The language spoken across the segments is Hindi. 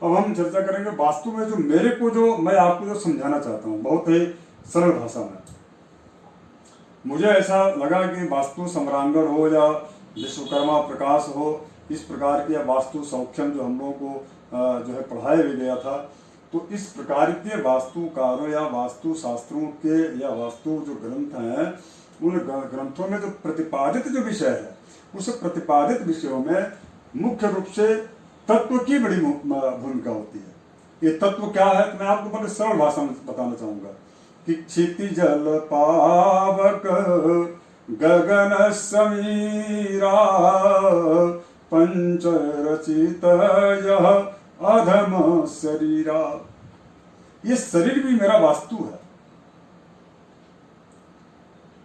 अब हम चर्चा करेंगे वास्तु में मैं आपको जो समझाना चाहता हूँ बहुत ही सरल भाषा में। मुझे ऐसा लगा कि वास्तु सम्रांगण हो या विश्वकर्मा प्रकाश हो, इस प्रकार की या वास्तु सौख्यम जो हम लोगों को जो है पढ़ाया भी गया था, तो इस प्रकार के वास्तुकारों या वास्तु शास्त्रों के या वास्तु जो ग्रंथ हैं, उन ग्रंथों में जो प्रतिपादित जो विषय है, उस प्रतिपादित विषयों में मुख्य रूप से तत्व की बड़ी भूमिका होती है। ये तत्व क्या है तो मैं आपको बड़े सरल भाषा में बताना चाहूंगा कि क्षितिज जल पावक गगन समीरा पंच रचित यह अधम शरीरा। ये शरीर भी मेरा वास्तु है,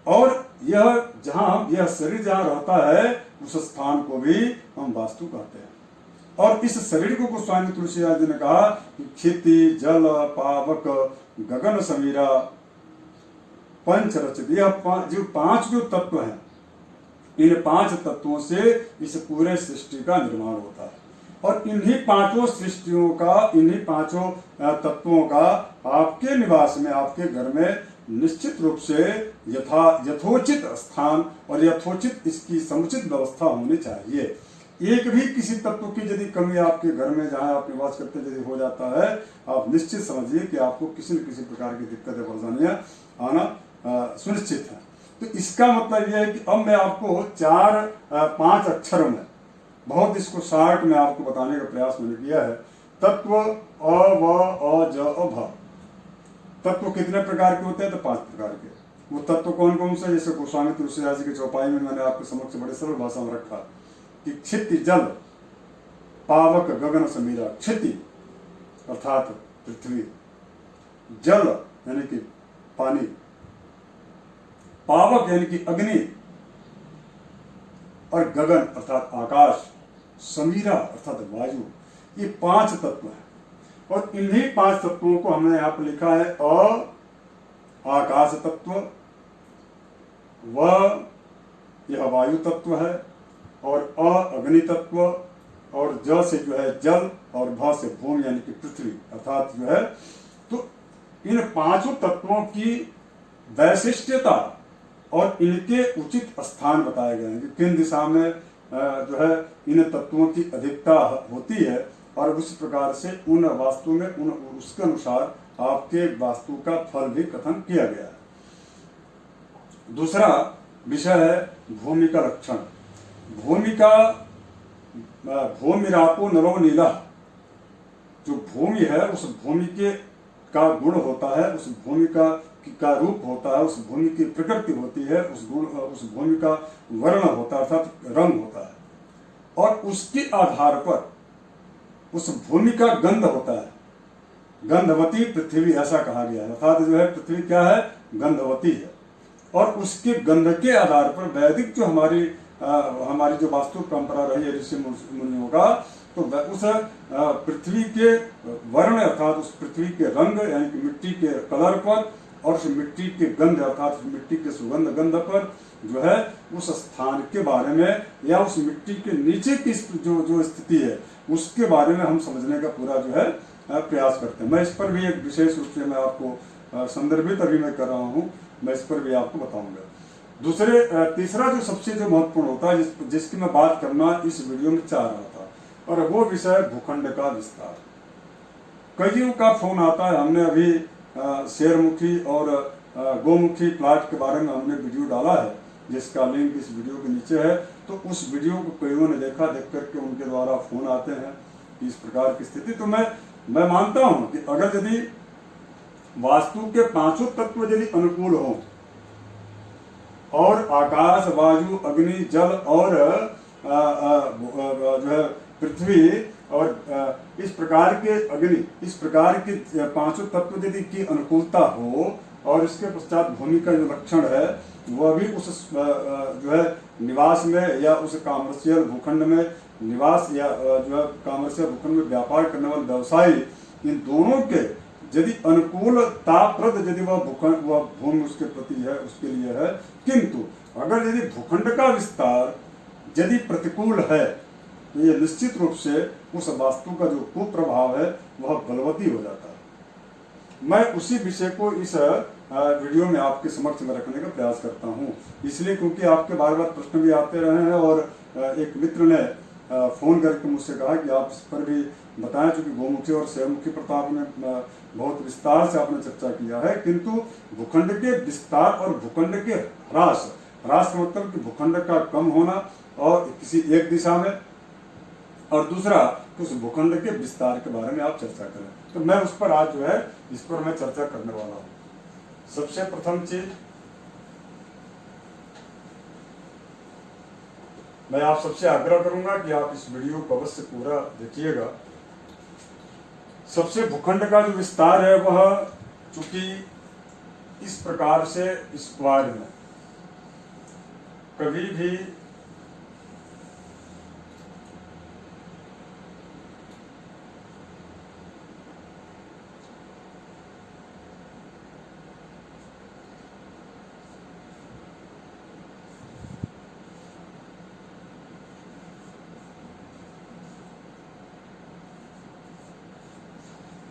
और यह शरीर जहां रहता है उस स्थान को भी हम वास्तु कहते हैं। और इस शरीर को गोस्वामी तुलसीदास जी ने कहा कि क्षिति जल पावक गगन समीरा पंच रचित। यह पांच जो तत्व हैं, इन 5 तत्वों से इस पूरे सृष्टि का निर्माण होता है। और इन्हीं 5 सृष्टियों का, इन्हीं 5 तत्वों का आपके निवास में, आपके घर में निश्चित रूप से यथोचित स्थान और यथोचित इसकी समुचित व्यवस्था होनी चाहिए। एक भी किसी तत्व की यदि कमी आपके घर में जहां आप निवास करते हैं यदि हो जाता है, आप निश्चित समझिए कि आपको किसी न किसी प्रकार की दिक्कतें परेशानियां आना सुनिश्चित है। तो इसका मतलब यह है कि अब मैं आपको 4-5 अक्षरों में बहुत इसको शार्ट में आपको बताने का प्रयास मैंने किया है। तत्व अ व अ ज अ भ। तत्व कितने प्रकार के होते हैं तो 5 प्रकार के। वो तत्व कौन कौन से, जैसे गोस्वामी तुलसीदास जी की चौपाई में मैंने आपके समक्ष बड़े सरल भाषा में रखा कि क्षिति जल पावक गगन समीरा। क्षिति अर्थात पृथ्वी, जल यानी कि पानी, पावक यानी कि अग्नि, और गगन अर्थात आकाश, समीरा अर्थात वायु। ये 5 तत्व हैं। और इन्हीं 5 तत्वों को हमने यहां पर लिखा है आकाश तत्व, व यह वायु तत्व है, और अग्नि तत्व, और ज से जो है जल, और भ से भूमि यानी कि पृथ्वी अर्थात जो है। तो इन 5 तत्वों की वैशिष्ट्यता और इनके उचित स्थान बताए गए हैं कि किन दिशा में जो है इन तत्वों की अधिकता होती है, और उस प्रकार से उन वास्तु में उसके अनुसार आपके वास्तु का फल भी कथन किया गया है। दूसरा विषय है भूमि का लक्षण। भूमिरापो नलो नीला। जो भूमि है उस भूमि का गुण होता है, उस भूमि का रूप होता है, उस भूमि की प्रकृति होती है, उस भूमि का वर्ण होता है अर्थात रंग होता है, और उसके आधार पर उस भूमि का गंध होता है। गंधवती पृथ्वी ऐसा कहा गया है, अर्थात जो है पृथ्वी क्या है, गंधवती है। और उसके गंध के आधार पर वैदिक जो हमारी जो वास्तु परंपरा रही है ऋषि मुनियों का, तो उस पृथ्वी के वर्ण अर्थात उस पृथ्वी के रंग यानी कि मिट्टी के कलर पर, और उस मिट्टी के गंध अर्थात मिट्टी के सुगंध गंध पर जो है उस स्थान के बारे में, या उस मिट्टी के नीचे की जो स्थिति है उसके बारे में हम समझने का पूरा जो है प्रयास करते हैं। मैं इस पर भी एक विशेष रूप से मैं आपको संदर्भित अभी मैं कर रहा हूँ, मैं इस पर भी आपको बताऊंगा। तीसरा जो सबसे जो महत्वपूर्ण होता है जिसकी मैं बात करना इस वीडियो में चाह रहा था, और वो विषय भूखंड का विस्तार। कईयों का फोन आता है। हमने अभी शेरमुखी और गोमुखी प्लाट के बारे में हमने वीडियो डाला है, जिसका लिंक इस वीडियो के नीचे है। तो उस वीडियो को कईयों ने देखा, देख करके उनके द्वारा फोन आते हैं कि इस प्रकार की स्थिति। तो मैं मानता हूं कि अगर यदि वास्तु के 5 तत्व यदि अनुकूल हो, और आकाश वायु अग्नि जल और जो है पृथ्वी और इस प्रकार के 5 तत्व यदि की अनुकूलता हो, और इसके पश्चात भूमि का जो लक्षण है वह भी उस जो है निवास में या उस कॉमर्शियल भूखंड में निवास, या जो है कॉमर्शियल भूखंड में व्यापार करने वाले व्यवसायी, इन दोनों के यदि अनुकूलताप्रद यदि वह भूमि उसके प्रति है, उसके लिए है। किंतु अगर यदि भूखंड का विस्तार यदि प्रतिकूल है, तो ये निश्चित रूप से उस वास्तु का जो कुप्रभाव है वह बलवती हो जाता है। मैं उसी विषय को इस वीडियो में आपके समक्ष में रखने का प्रयास करता हूँ, इसलिए क्योंकि आपके बार बार प्रश्न भी आते रहे हैं और एक मित्र ने फोन करके मुझसे कहा कि आप इस पर भी बताएं, चूंकि गोमुखी और शैवमुखी प्रताप में बहुत विस्तार से आपने चर्चा किया है, किंतु भूखंड के विस्तार और भूखंड के ह्रास का मतलब कि भूखंड का कम होना और किसी एक दिशा में, और दूसरा उस भूखंड के विस्तार के बारे में आप चर्चा करें। तो मैं उस पर आज जो है इस पर मैं चर्चा करने वाला हूँ। सबसे प्रथम चीज मैं आप सबसे आग्रह करूंगा कि आप इस वीडियो को अवश्य पूरा देखिएगा। सबसे भूखंड का जो विस्तार है वह चूंकि इस प्रकार से स्क्वायर में कभी भी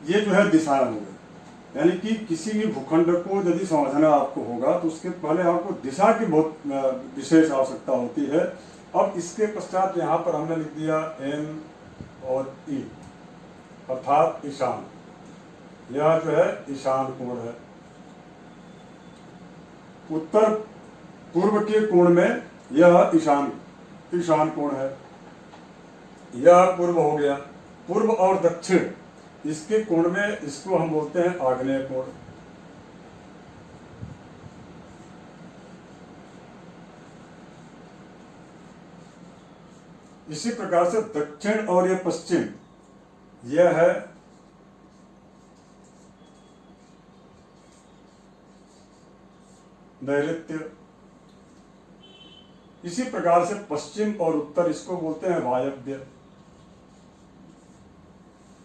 ये जो है दिशाएं हो गई, यानी कि किसी भी भूखंड को यदि समझना आपको होगा तो उसके पहले आपको दिशा की बहुत विशेष आवश्यकता होती है। अब इसके पश्चात यहाँ पर हमने लिख दिया एन और ई, अर्थात ईशान। यह जो है ईशान कोण है। उत्तर पूर्व के कोण में यह ईशान कोण है। यह पूर्व हो गया। पूर्व और दक्षिण इसके कोण में इसको हम बोलते हैं आग्नेय कोण। इसी प्रकार से दक्षिण और ये पश्चिम, यह है नैऋत्य। इसी प्रकार से पश्चिम और उत्तर इसको बोलते हैं वायव्य।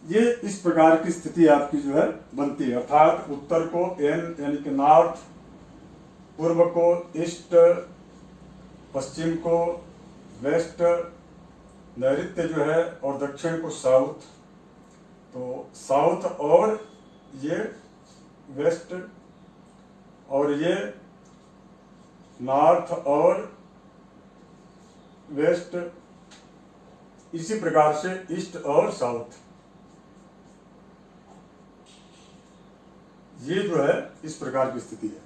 ये इस प्रकार की स्थिति आपकी जो है बनती है, अर्थात उत्तर को एन यानी कि नॉर्थ, पूर्व को ईस्ट, पश्चिम को वेस्ट, नैऋत्य जो है और दक्षिण को साउथ। तो साउथ और ये वेस्ट और ये नॉर्थ और वेस्ट, इसी प्रकार से ईस्ट और साउथ, ये जो है इस प्रकार की स्थिति है।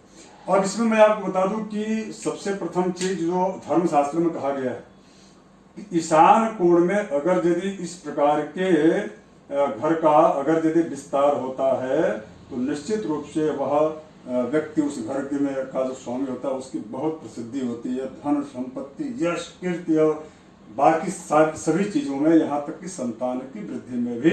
और इसमें मैं आपको बता दूं कि सबसे प्रथम चीज जो धर्मशास्त्र में कहा गया है कि ईशान कोण में अगर यदि इस प्रकार के घर का अगर यदि विस्तार होता है तो निश्चित रूप से वह व्यक्ति उस घर के में का जो स्वामी होता है उसकी बहुत प्रसिद्धि होती है। धन, संपत्ति, यश, कीर्ति और बाकी सभी चीजों में, यहाँ तक कि संतान की वृद्धि में भी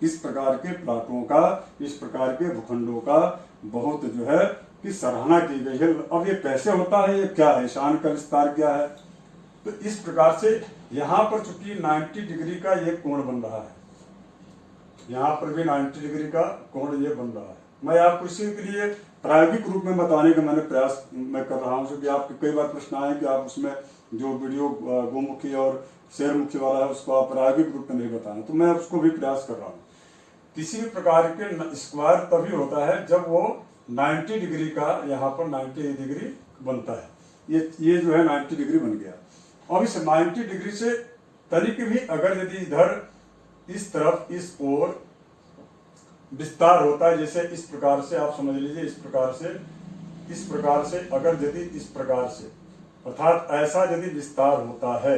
इस प्रकार के प्लाटों का, इस प्रकार के भूखंडों का बहुत जो है कि सराहना की गई है। अब ये कैसे होता है, ये क्या है, ईशान का विस्तार क्या है? तो इस प्रकार से यहाँ पर चूंकि 90 डिग्री का ये कोण बन रहा है, यहाँ पर भी 90 डिग्री का कोण ये बन रहा है। मैं आपको इसी के लिए प्रायोगिक रूप में बताने का मैंने प्रयास मैं कर रहा हूँ, क्योंकि आपके कई बार प्रश्न आए कि आप उसमें जो वीडियो गोमुखी और शैवमुखी वाला है उसको आप प्रायोगिक रूप में नहीं बताएं, तो मैं उसको भी प्रयास कर रहा हूँ। किसी भी प्रकार के स्क्वायर तभी होता है जब वो 90 डिग्री का यहाँ पर 90 डिग्री बनता है। ये जो है 90 डिग्री बन गया। अब इस 90 डिग्री से तनिक भी अगर यदि इधर इस तरफ इस ओर विस्तार होता है, जैसे इस प्रकार से आप समझ लीजिए, इस प्रकार से अगर यदि इस प्रकार से अर्थात ऐसा यदि विस्तार होता है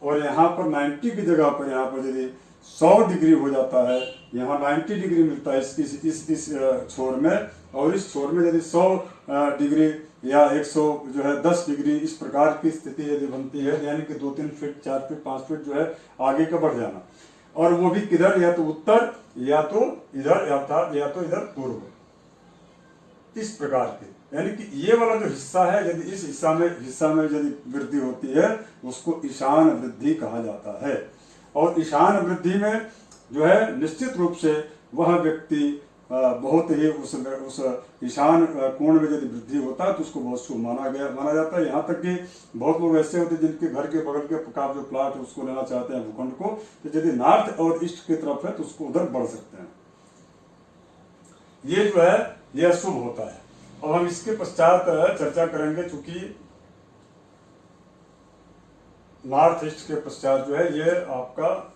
और यहाँ पर 90 की जगह पर यहाँ पर यदि 100 डिग्री हो जाता है, यहाँ 90 डिग्री मिलता है इस छोर में, और इस छोर में यदि 100 डिग्री या 100 जो है 10 डिग्री इस प्रकार की स्थिति यदि बनती है, यानी कि 2-3 फीट 4 फीट 5 फीट जो है आगे का बढ़ जाना, और वो भी किधर, या तो उत्तर या तो इधर अर्थात या तो इधर पूर्व, इस प्रकार के, यानी कि ये वाला जो हिस्सा है यदि इस हिस्सा में यदि वृद्धि होती है उसको ईशान वृद्धि कहा जाता है। और ईशान वृद्धि में जो है निश्चित रूप से वह व्यक्ति बहुत ही उस ईशान कोण में यदि वृद्धि होता है तो उसको बहुत शुभ माना जाता है। यहाँ तक कि बहुत लोग ऐसे होते हैं जिनके घर के बगल के का जो प्लाट है उसको लेना चाहते हैं भूखंड को, तो यदि नॉर्थ और ईस्ट की तरफ है तो उसको उधर बढ़ सकते हैं। ये जो है यह शुभ होता है। और हम इसके पश्चात चर्चा करेंगे, चूंकि नॉर्थ ईस्ट के पश्चात जो है ये आपका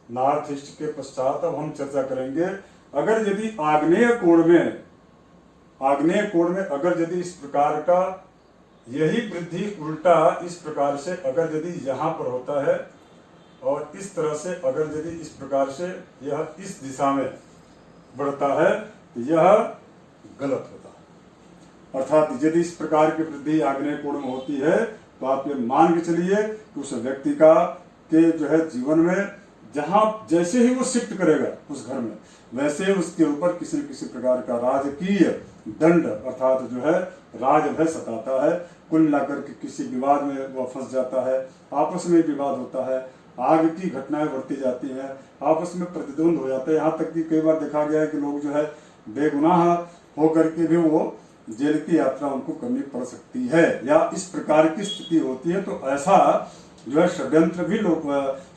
नॉर्थ ईस्ट के पश्चात अब हम चर्चा करेंगे, अगर यदि आग्नेय कोण में अगर यदि इस प्रकार का यही वृद्धि उल्टा इस प्रकार से अगर यदि यहाँ पर होता है और इस तरह से अगर यदि इस प्रकार से यह इस दिशा में बढ़ता है तो यह गलत होता है। अर्थात यदि इस प्रकार की वृद्धि आग्नेय कोण में होती है तो आप ये मान के चलिए कि उस व्यक्ति का के जो है जीवन में जहां जैसे ही वो शिफ्ट करेगा उस घर में, वैसे ही उसके ऊपर किसी न किसी प्रकार का राजकीय दंड अर्थात जो है राजभय सताता है। कुल मिलाकर के किसी विवाद में वह फंस जाता है, आपस में विवाद होता है, आग की घटनाएं बढ़ती जाती हैं, आपस में प्रतिद्वंद हो जाता है। यहाँ तक कि कई बार देखा गया है कि लोग जो है बेगुनाह होकर के भी वो जेल की यात्रा उनको करनी पड़ सकती है, या इस प्रकार की स्थिति होती है। तो ऐसा जो है षड्यंत्र भी लोग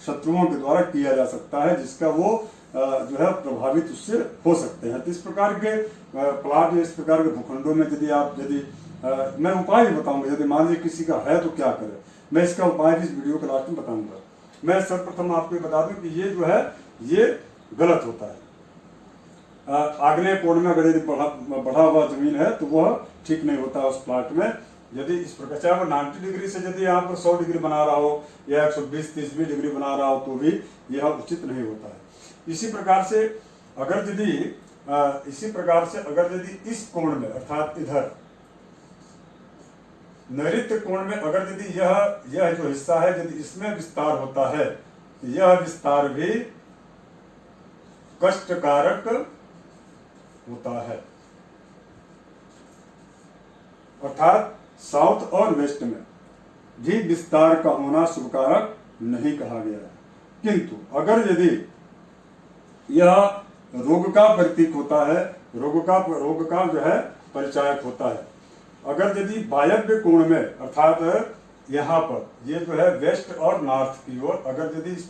शत्रुओं के द्वारा किया जा सकता है, जिसका वो जो है प्रभावित उससे हो सकते हैं। तो इस प्रकार के प्लाट या इस प्रकार के भूखंडों में यदि मैं उपाय भी बताऊंगा, यदि मान लीजिए किसी का है तो क्या करे, मैं इसका उपाय भी इस वीडियो के लास्ट में बताऊंगा। मैं सर्वप्रथम आपको बता दूं कि ये जो है ये गलत होता है। आग्नेय कोण में अगर यदि बढ़ा हुआ जमीन है तो वह ठीक नहीं होता उस प्लाट में। यदि इस प्रकार चाहे वो 90 डिग्री से यदि यहाँ पर 100 डिग्री बना रहा हो या 120-30 भी डिग्री बना रहा हो तो भी यह उचित नहीं होता है। इसी प्रकार से अगर यदि इस कोण में अर्थात इधर नैऋत्य कोण में अगर यदि यह जो हिस्सा है यदि इसमें विस्तार होता है तो यह विस्तार भी कष्टकारक होता है। अर्थात साउथ और वेस्ट में भी विस्तार का होना शुभकारक नहीं कहा गया है, किंतु अगर यदि यह रोग का प्रतीक होता है, रोग का जो है परिचायक होता है, अगर यदि वायव्य कोण में अर्थात यहाँ पर ये जो है वेस्ट और नॉर्थ की ओर अगर यदि इस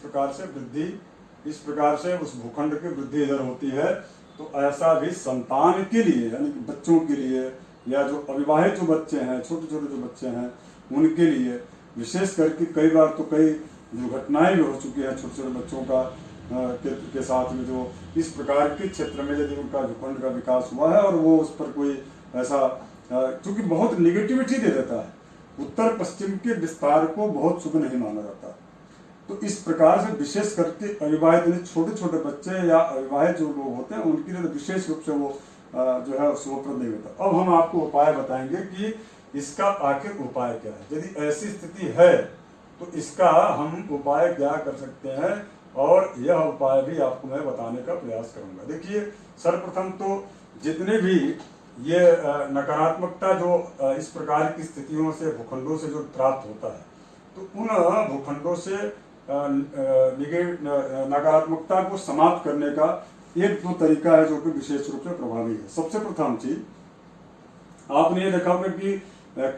प्रकार से उस भूखंड की वृद्धि इधर होती है तो ऐसा भी संतान के लिए यानी कि बच्चों के लिए या जो अविवाहित जो बच्चे हैं, छोटे छोटे जो बच्चे हैं उनके लिए विशेष करके कई बार तो कई दुर्घटनाएं भी हो चुकी हैं छोटे छोटे बच्चों के साथ में, जो इस प्रकार के क्षेत्र में यदि उनका भूखंड का विकास हुआ है और वो उस पर कोई ऐसा क्योंकि बहुत निगेटिविटी दे देता है, उत्तर पश्चिम के विस्तार को बहुत शुभ नहीं माना जाता। तो इस प्रकार से विशेष करके अविवाहित छोटे छोटे बच्चे या अविवाहित जो लोग होते हैं उनके लिए विशेष रूप से वो जो है शुभप्रद नहीं होता। अब हम आपको उपाय बताएंगे कि इसका आखिर उपाय क्या है। यदि ऐसी स्थिति है तो इसका हम उपाय क्या कर सकते हैं, और यह उपाय भी आपको मैं बताने का प्रयास करूंगा। देखिए, सर्वप्रथम तो जितने भी ये नकारात्मकता जो इस प्रकार की स्थितियों से भूखंडों से जो प्राप्त होता है तो उन भूखंडों से नकारात्मकता को समाप्त करने का एक दो तरीका है जो कि विशेष रूप से प्रभावी है। सबसे प्रथम चीज आपने ये देखा होगा कि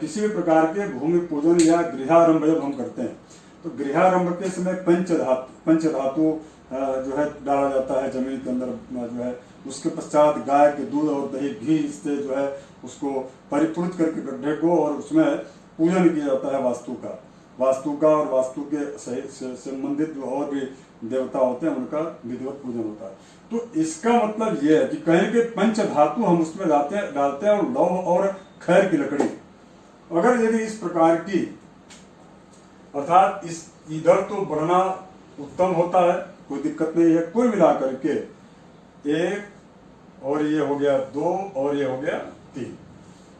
किसी भी प्रकार के भूमि पूजन या गृहारंभ जब हम करते हैं तो गृहारंभ के समय पंचधातु जो है डाला जाता है जमीन के अंदर जो है। उसके पश्चात गाय के दूध और दही घी से जो है उसको परिपूरित करके गड्ढे को और उसमें पूजन किया जाता है वास्तु का और वास्तु के संबंधित जो और भी देवता होते हैं उनका विधिवत पूजन होता है। तो इसका मतलब यह है कि कहीं के पंच धातु हम उसमें डालते हैं और लौह और खैर की लकड़ी अगर यदि इस प्रकार की अर्थात इस इधर तो बढ़ना उत्तम होता है, कोई दिक्कत नहीं है। कुल मिलाकर के 1 और ये हो गया 2 और ये हो गया 3,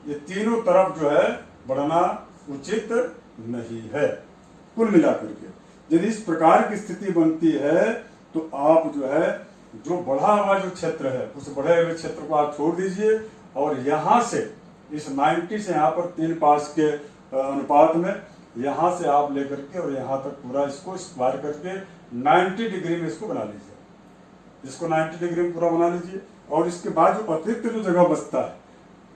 ये तीनों तरफ जो है बढ़ना उचित नहीं है। कुल मिलाकर के यदि इस प्रकार की स्थिति बनती है तो आप जो है जो बढ़ा हुआ जो क्षेत्र है उस बढ़े हुए क्षेत्र को आप छोड़ दीजिए और यहाँ से इस 90 से यहाँ पर 3 पास के अनुपात में यहाँ से आप लेकर के और यहाँ तक पूरा इसको स्क्वायर करके 90 डिग्री में इसको बना लीजिए। इसको 90 डिग्री में पूरा बना लीजिए। और इसके बाद जो अतिरिक्त जो जगह बचता है,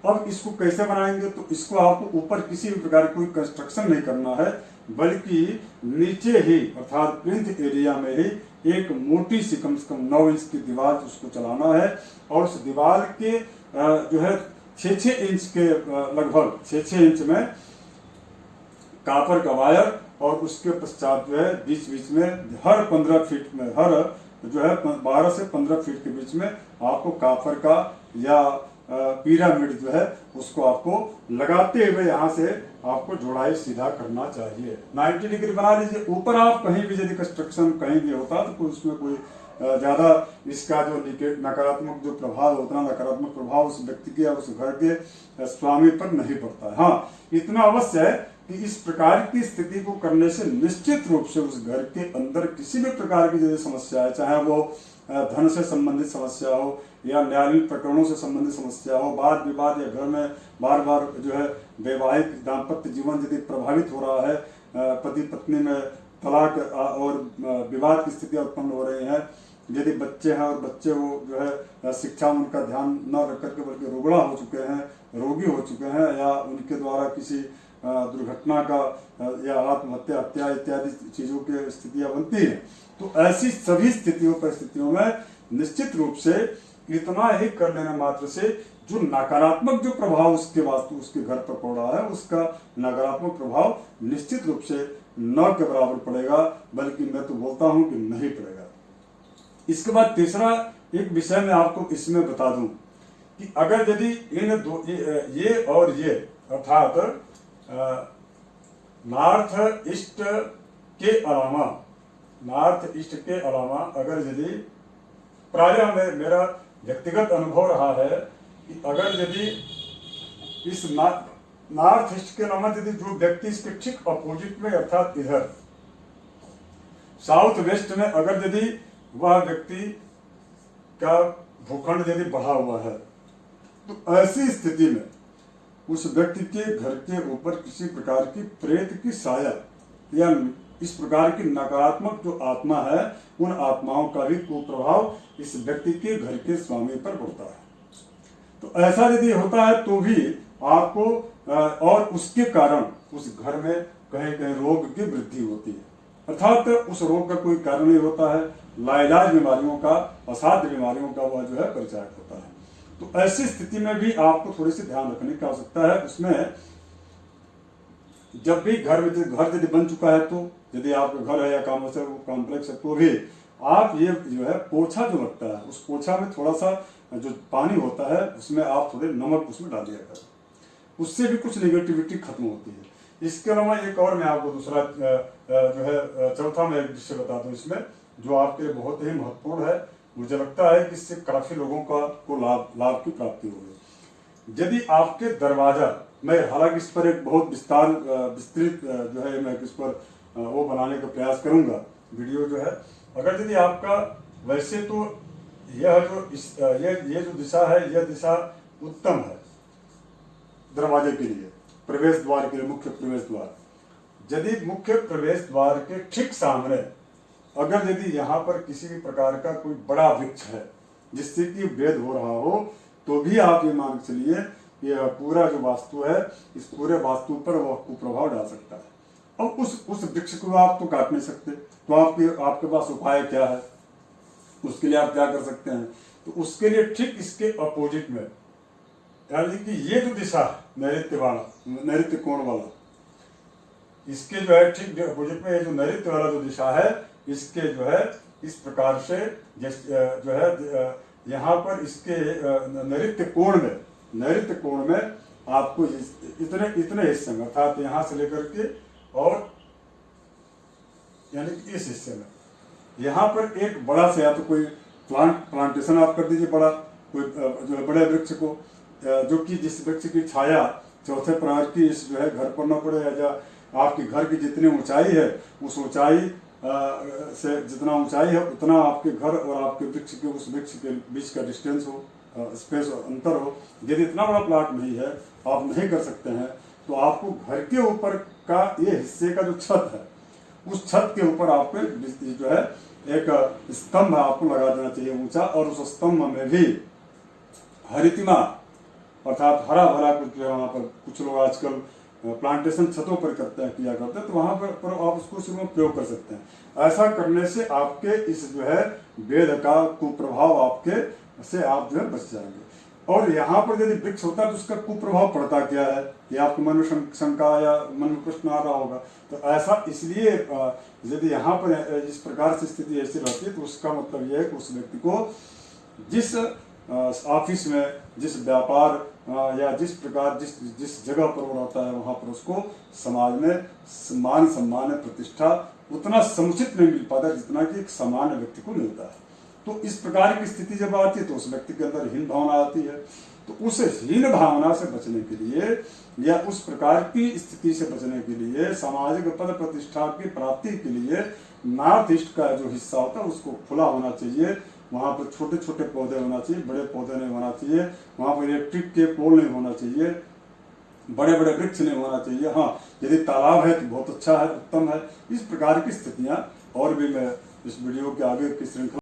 अब इसको कैसे बनाएंगे, तो इसको आपको ऊपर किसी भी प्रकार की कोई कंस्ट्रक्शन नहीं करना है, बल्कि नीचे ही अर्थात प्लिंथ एरिया में ही एक मोटी सी कम से कम 9 इंच की दीवार उसको चलाना है। और उस दीवार के जो है 6-6 इंच के लगभग 6-6 इंच में कापर का वायर, और उसके पश्चात जो है बीच बीच में हर 15 फीट में, हर जो है 12 से 15 फीट के बीच में आपको कापर का या पिरामिड जो है उसको आपको लगाते हुए यहाँ से आपको जोड़ाई सीधा करना चाहिए। 90 डिग्री बना लीजिए। ऊपर आप कहीं भी यदि कंस्ट्रक्शन कहीं भी होता तो कोई उसमें कोई ज्यादा इसका जो नकारात्मक जो प्रभाव, उतना नकारात्मक प्रभाव उस व्यक्ति के या उस घर के स्वामी पर नहीं पड़ता है। हाँ, इतना अवश्य है कि इस प्रकार की स्थिति को करने से निश्चित रूप से उस घर के अंदर किसी भी प्रकार की जो समस्या है, चाहे वो धन से संबंधित समस्या हो या न्यायालयीन प्रकरणों से संबंधित समस्या हो, वाद विवाद, या घर में बार बार जो है वैवाहिक दाम्पत्य जीवन यदि प्रभावित हो रहा है, पति पत्नी में तलाक और विवाद की स्थितियां उत्पन्न हो रही हैं, यदि बच्चे हैं और बच्चे वो जो है शिक्षा में उनका ध्यान न रख करके बल्कि रुग्णा हो चुके हैं, रोगी हो चुके हैं, या उनके द्वारा किसी दुर्घटना का या आत्महत्या, हत्या इत्यादि चीजों की स्थितियां बनती हैं, तो ऐसी सभी परिस्थितियों में निश्चित रूप से इतना ही कर लेने मात्र से जो नकारात्मक जो प्रभाव उसके वास्तु उसके घर पर पड़ रहा है, उसका नकारात्मक प्रभाव निश्चित रूप से न के बराबर पड़ेगा, बल्कि मैं तो बोलता हूं कि नहीं पड़ेगा। इसके बाद तीसरा एक विषय मैं आपको इसमें बता दूं कि अगर यदि इन दो ये और ये अर्थात नॉर्थ ईस्ट के अलावा अगर यदि प्रायः मेरा व्यक्तिगत अनुभव रहा है कि अगर यदि इस नॉर्थ ईस्ट के अलावा यदि जो व्यक्ति इसके ठीक अपोजिट में अर्थात इधर साउथ वेस्ट में अगर यदि वह व्यक्ति का भूखंड यदि बढ़ा हुआ है, तो ऐसी स्थिति में उस व्यक्ति के घर के ऊपर किसी प्रकार की प्रेत की साया या इस प्रकार की नकारात्मक जो आत्मा है, उन आत्माओं का भी कुप्रभाव इस व्यक्ति के घर के स्वामी पर पड़ता है। तो ऐसा यदि होता है तो भी आपको और उसके कारण उस घर में कहीं कहीं रोग की वृद्धि होती है, अर्थात उस रोग का कोई कारण नहीं होता है, लाइलाज बीमारियों का, असाध्य बीमारियों का वह जो है परिचायक होता है। तो ऐसी स्थिति में भी आपको थोड़ी सी ध्यान रखने की आवश्यकता है। उसमें जब भी घर यदि बन चुका है, तो यदि आपका घर है या कॉम्प्लेक्स है, तो भी आप ये जो है पोछा जो लगता है, उस पोछा में थोड़ा सा जो पानी होता है उसमें आप थोड़े नमक उसमें डाल दिया करें, उससे भी कुछ नेगेटिविटी खत्म होती है। इसके अलावा एक और मैं आपको दूसरा जो है चौथा मैं एक विषय बता दूं इसमें, जो आपके लिए बहुत ही महत्वपूर्ण है। मुझे लगता है कि इससे काफी लोगों को लाभ की प्राप्ति होगी। यदि आपके दरवाजा, मैं हालांकि इस पर एक बहुत विस्तृत जो है मैं इस पर वो बनाने का प्रयास करूंगा वीडियो जो है, अगर यदि आपका वैसे तो यह जो ये जो दिशा है, यह दिशा उत्तम है दरवाजे के लिए, प्रवेश द्वार के लिए, मुख्य प्रवेश द्वार। यदि मुख्य प्रवेश द्वार के ठीक सामने अगर यदि यहाँ पर किसी भी प्रकार का कोई बड़ा वृक्ष है जिससे कि भेद हो रहा हो, तो भी आप ये मान चलिए ये पूरा जो वास्तु है, इस पूरे वास्तु पर वह कुप्रभाव डाल सकता है। और उस वृक्ष को आप तो काट नहीं सकते, तो आपके पास उपाय क्या है, उसके लिए आप क्या कर सकते हैं? तो उसके लिए ठीक इसके अपोजिट में, यानी कि ये जो दिशा नैऋत्य कोण वाला, इसके जो है ठीक अपोजिट में ये जो नैऋत्य वाला जो दिशा है, इसके जो है इस प्रकार से जो है यहाँ पर इसके नैऋत्य कोण में आपको इतने हिस्से में, अर्थात यहाँ से लेकर के और यानी कि इस हिस्से में यहाँ पर एक बड़ा सा या तो कोई प्लांटेशन आप कर दीजिए, बड़ा कोई जो है बड़े वृक्ष को, जो कि जिस वृक्ष की छाया चौथे प्रहर की इस जो है घर पर न पड़े, या आपके घर की जितनी ऊंचाई है उस ऊंचाई से जितना ऊंचाई है उतना आपके घर और आपके वृक्ष के उस वृक्ष के बीच का डिस्टेंस हो, स्पेस अंतर हो। यदि इतना बड़ा प्लाट नहीं है, आप नहीं कर सकते हैं, तो आपको घर के ऊपर का ये हिस्से का जो छत है, उस छत के ऊपर आपको जो है एक स्तंभ आपको लगा देना चाहिए ऊंचा, और उस स्तंभ में भी हरितिमा अर्थात हरा भरा कुछ जो है वहाँ पर, कुछ लोग आजकल प्लांटेशन छतों पर करते हैं, किया करते हैं, तो वहाँ पर आप उसको शुरू में प्रयोग कर सकते हैं। ऐसा करने से आपके इस जो है वेद का कुप्रभाव आपके से आप जो है बच जाएंगे। और यहाँ पर यदि वृक्ष होता है तो उसका कुप्रभाव पड़ता क्या है, ये आपके मन में शंका या मन में प्रश्न आ रहा होगा। तो ऐसा इसलिए यदि यहाँ पर इस प्रकार से स्थिति ऐसी रहती है तो उसका मतलब यह है कि उस व्यक्ति को जिस ऑफिस में, जिस व्यापार या जिस प्रकार जिस जगह पर वो रहता है वहाँ पर उसको समाज में मान सम्मान प्रतिष्ठा उतना समुचित नहीं मिल पाता जितना कि एक सामान्य व्यक्ति को मिलता है। तो इस प्रकार की स्थिति जब आती है तो उस व्यक्ति के अंदर हीन भावना आती है। तो उस हीन भावना से बचने के लिए या उस प्रकार की स्थिति से बचने के लिए, सामाजिक पद प्रतिष्ठा की प्राप्ति के लिए नॉर्थ ईस्ट का जो हिस्सा होता है उसको खुला होना चाहिए। वहाँ पर छोटे छोटे पौधे होना चाहिए, बड़े पौधे नहीं होना चाहिए। वहाँ पर इलेक्ट्रिक के पोल नहीं होना चाहिए, बड़े बड़े वृक्ष नहीं होना चाहिए। हाँ, यदि तालाब है तो बहुत अच्छा है, उत्तम है। इस प्रकार की स्थितियाँ और भी मैं इस वीडियो के आगे की श्रृंखला